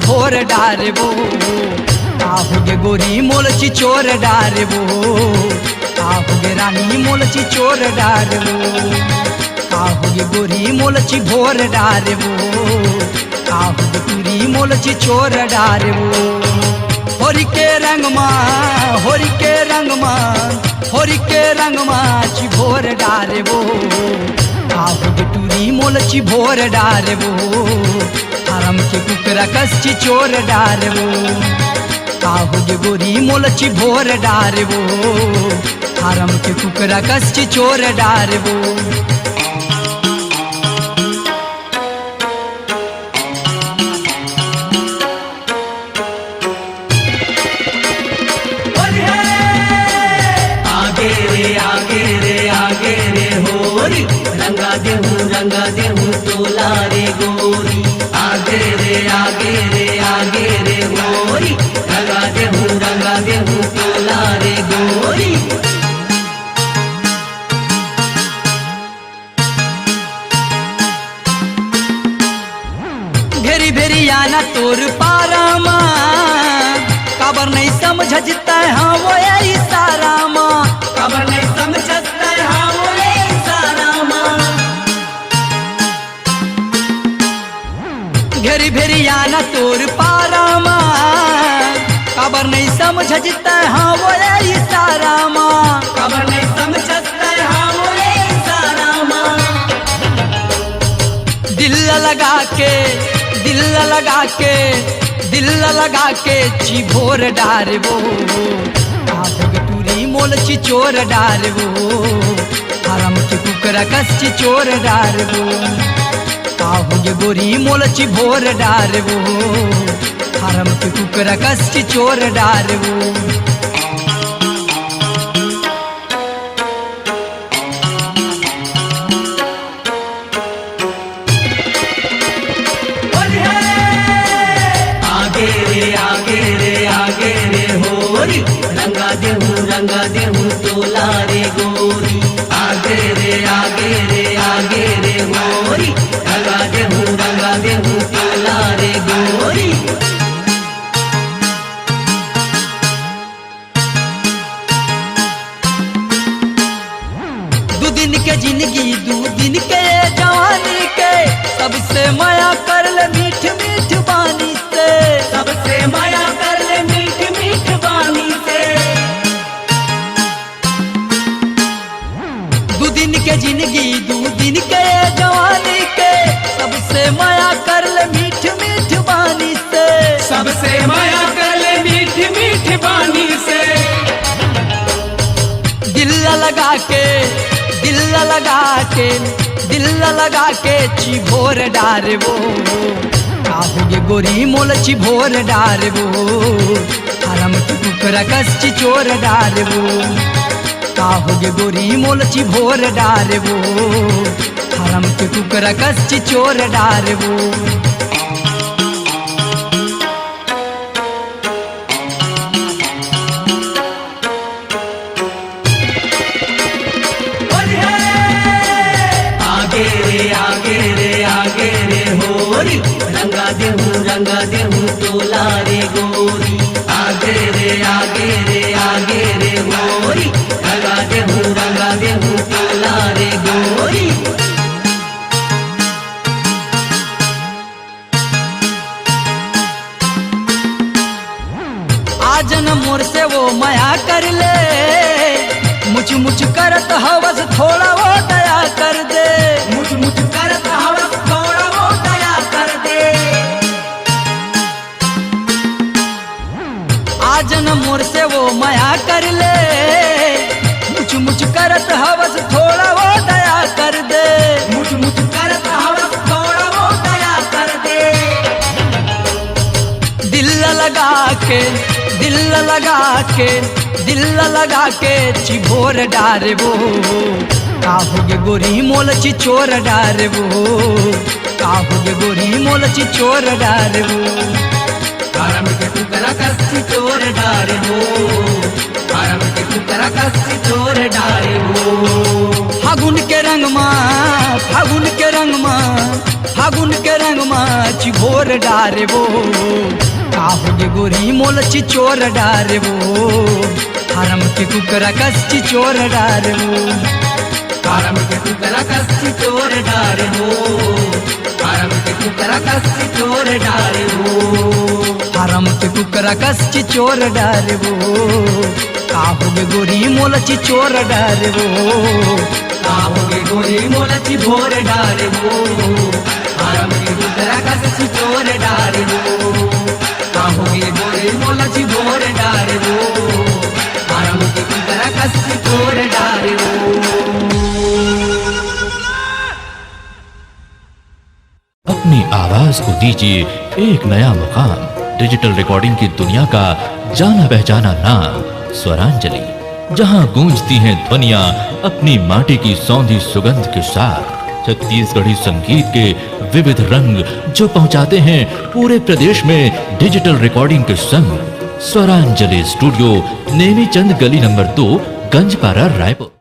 भोर डारबो आहुगे गोरी मोलची चोर डारबो आहुगे रानी मोलची चोर डारबो आहुगे गोरी मोलची भोर डारबो आहुगे तुरी मोलची चोर डारबो होरी के रंगमा होरी के रंगमा होरी के रंगमा ची भोर डारबो आहुगे तुरी मोलची भोर डारबो आराम के कुकरा कस्ची चोर डारबो आहुगे गोरी मोलची भोर डारबो आराम के कुकरा कस्ची चोर डारबो रंगा देहूँ तोला रे गोरी आगे रे गोरी रंगा देहूँ तोला रे गोरी भेरी भेरी आना तोर पारामा काबर नहीं समझता है हाँ वो यही सारा माँ खबर नहीं समझता है हाँ वो यही सारा माँ घेरी भेरी आना तोर पारामा काबर नहीं समझता है हाँ वो यही सारा माँ खबर नहीं समझता है हाँ वो यही सारा माँ दिल लगा के दिल लगा के दिल लगा के ची भोर डारबो आहुगे तुरी मोलची चोर डारबो आराम के कुकरा कस्ची चोर डारबो आहुगे गोरी मोलची भोर डारबो आराम के कुकरा कस्ची चोर डारबो रंगा देहूँ तोला रे गोरी आगे रे गोरी रंगा देहूँ तोला रे गोरी दो दिन के जिंदगी दो दिन के जवानी के सबसे माया कर ले मीठ मीठ बानी से सबसे माया कर ले मीठ मीठ बानी से दो दिन के जिंदगी दो दिन के जवानी के सबसे माया कर ले मीठ मीठ बानी से सबसे माया कर ले मीठ मीठ बानी से दिल लगा के दिल लगा के दिल लगा के ची भोर डारबो आहुगे गोरी मोलची भोर डारबो आराम के कुकरा कस्ची चोर डारबो आहुगे गोरी मोलची भोर डारबो आराम के कुकरा कस्ची चोर डारबो आगे रे होरी रंगा देहूँ तोला रे गोरी आगे रे होरी रंगा देहूँ तोला रे गोरी आज न मोर से वो माया कर ले मुझ मुझ करत हवस थोड़ा वो दया कर दे मुझ करत हवस थोड़ा वो दया कर दे आज न मोर से वो माया कर ले मुझ करत हवस थोड़ा वो दया कर दे मुझ करत हवस थोड़ा वो दया कर दे दिल लगा के दिल लगा के दिल लगा के ची भोर डारबो आहुगे गोरी मोलची चोर डारबो आहुगे गोरी मोलची चोर डारबो आराम के टुकड़ा कस्सी चोर डारबो आराम के टुकड़ा कस्सी चोर डारबो फागुन के रंग मा फागुन के रंग मा फागुन के रंग मा ची भोर डारे वो काहुगे गोरी मोल चिचोर डारे वो हरम के कुकरा कस चिचोर डारे वो कारम के कुकरा कस्सी चोर डारे हो कारम के कुकरा कस्सी चोर डारे हो हरम के कुकरा कस चिचोर डारे वो काहुगे गोरी मोल चिचोर डारे वो काहोगे गोरी मोलची भोर डारे हो कारम के कुकरा कस्सी चोर डारे हो काहोगे गोरी मोलची भोर डारे हो कारम के कुकरा कस्सी चोर डारे हो। अपनी आवाज को दीजिए एक नया मुकाम। डिजिटल रिकॉर्डिंग की दुनिया का जाना पहचाना नाम स्वरांजलि, जहां गूंजती हैं ध्वनियां अपनी माटी की सौंधी सुगंध के साथ। छत्तीसगढ़ी संगीत के विविध रंग जो पहुंचाते हैं पूरे प्रदेश में डिजिटल रिकॉर्डिंग के संग। स्वरांजलि स्टूडियो, नेमीचंद गली नंबर 2, गंजपारा, रायपुर।